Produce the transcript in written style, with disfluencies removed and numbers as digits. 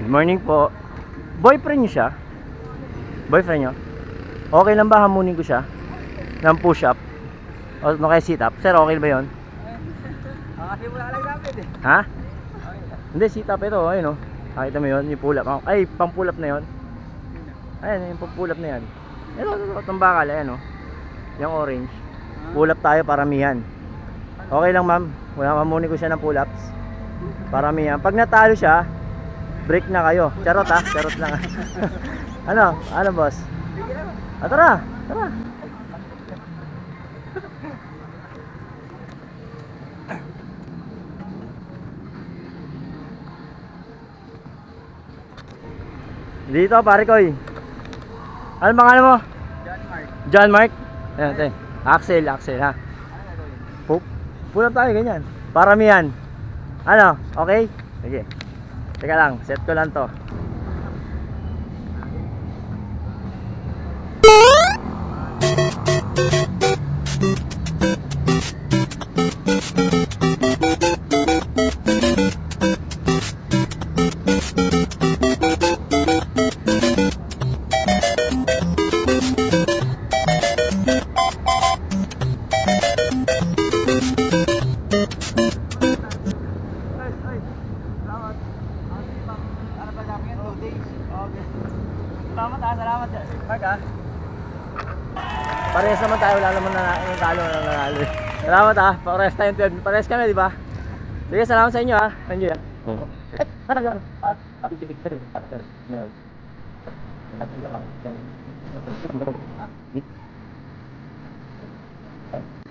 Good morning po. Boyfriend niyo siya? Boyfriend niyo? Okay lang ba hamunin ko siya? Ng push up? O no kaya sit up? Sir, okay ba yun? Kasi wala lang namin eh. Ha? Hindi, sit up ito. Ayun o. Nakita mo yun? Yung pull up. Ay, pang pull up na yun. Ayan, yung pang pull up na yan. Ito, itong bakal. Ayan o. Yung orange. Pull up tayo, paramihan. Okay lang ma'am. Wala, hamunin ko siya ng pull ups. Paramihan. Pag natalo siya, break na kayo. Charot ha, charot lang. Ano boss? Tara, tara. Dito pare koy. Ano pangalan mo? John Mark. John Mark? Ayan, te. Axel ha. Pull up tayo ganyan. Paramihan. Ano? Okay? Sige. Teka lang, set ko lang to. Salamat. Mark ah. Parehas naman tayo, wala naman nanalo. Salamat ah, parehas tayong 12. Parehas kami, di ba? Sige, salamat sa inyo ah. Thank you ah.